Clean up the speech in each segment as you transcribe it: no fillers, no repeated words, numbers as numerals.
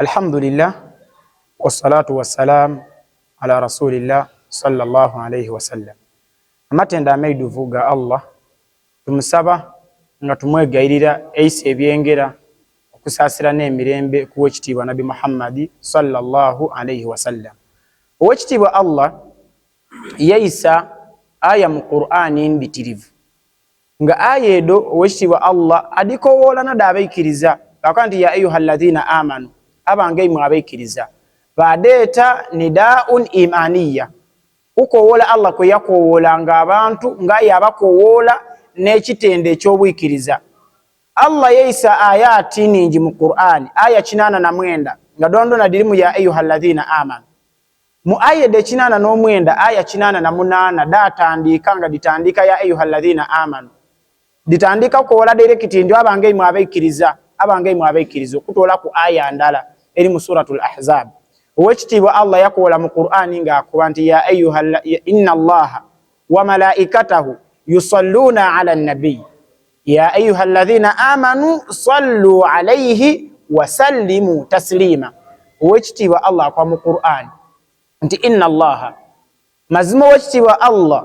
Alhamdulillah wassalatu wassalam ala rasulillah sallallahu alayhi wasallam. Amatenda amaiduvuga Allah tumusaba nga tumwegairira eise ebyengera okusasira n'emirembe kuwa ekitiibwa Nabi Muhammad sallallahu alayhi wasallam. Owekitiibwa Allah yaisa aya mu Qur'ani mbitirivu nga aya edo owekitiibwa Allah adikowoola nada abaikiriza akanti ya ayyuhalladhina amanu abange mwe abaikiriza badeeta nidaun imaniya ukowoola Allah kwe yakowoolanga abantu nga yabakowoola n'ekitende eky'obwikiriza. Allah yaisa ayati ningi mu Qur'ani aya 89 nga dondona dirimu ya ayyuhalladhina amanu. Mu aya de 89 aya 88 datandika nga ditandika ya ayyuhalladhina amanu ditandika kowoola direkiti ndio abange mwe abaikiriza okutola ku aya ndala eri mu suratul ahzab. Owekitiibwa Allah yakoola mu Qur'ani nga akuba nti ya inna Allaha wa malaikatahu yusalluna ala nabi ya ayyuhalladhina amanu sallu alayhi wa sallimu taslima. Owekitiibwa Allah akwa mu Qur'ani nti inna Allaha mazima owekitiibwa Allah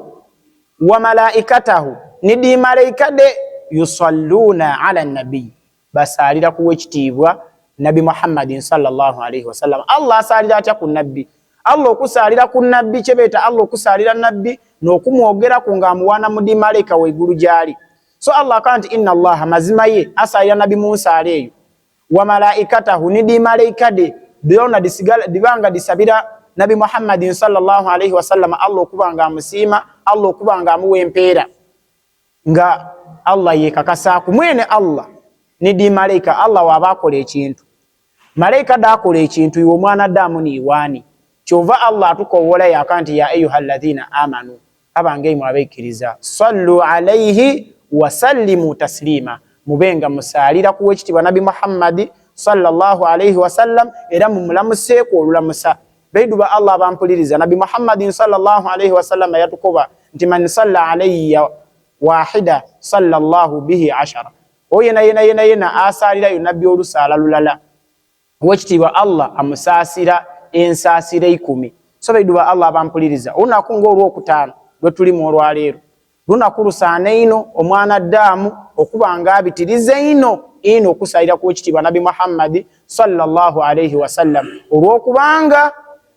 wa malaikatahu nidi malaika de yusalluna ala nabi basalira ku wekitiibwa Nabi Muhammadin sallallahu alayhi wasallam. Allah asalira atya ku nabbi. Allah okusalira ku nabbi kyebeta Allah okusalira nabbi n'okumwogera ku nga amuwana mudi malaika waigulu gyali. So Allah kanti inna Allah mazima ye asalira Nabi Musa aleyo wa malaikatahu nidi malaika de byonna disigala dibanga disabira Nabi Muhammadin sallallahu alayhi wasallam Allah okubanga amusima Allah okubanga amuwempeera nga Allah yekakasa ku mwene Allah nidi malaika Allah wabakola ekintu malaika dakola ekintu iwe mwana Adamu ni wani kyova Allah atukowoola yakanti ya ayyuhalladhina amanu abange mwe abaikiriza sallu alayhi wa sallimu taslima mubenga musalira ku wekitiibwa Nabi Muhammad sallallahu alayhi wasallam era mumulamuseeko olulamusa baiduba Allah abampuliriza Nabi Muhammad sallallahu alayhi wasallam yatukoba nti man salla alayya wahida sallallahu bihi 10. Oyena asalira yo nabbi olusala lulala wekitiibwa Allah amusasira ensasira 10. So baiduba Allah abampuliriza olunaku ng'olwokutaano lwe tulimu olwaleero lunaku lusaana ino omwana Adamu okubanga abitiriza ino okusalira ku wekitiibwa Nabi Muhammad sallallahu alayhi wasallam olwokubanga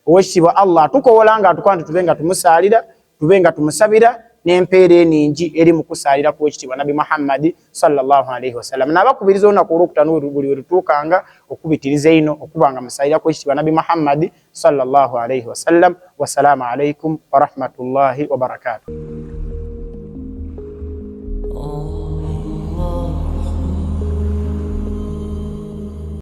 owekitiibwa Allah tukowoola nga atukwanta tubenga tumusalira tubenga tumusabira n'empeera eningi eri mu kusalira ku wekitiibwa Nabi Muhammad sallallahu alayhi wasallam. Nabakubiriza olunaku olwokutaano buli wetutuukanga okubitiriza ino okubanga musalira ku wekitiibwa Nabi Muhammad sallallahu alayhi wasallam. Wassalamu alaykum wa rahmatullahi wa barakatuh.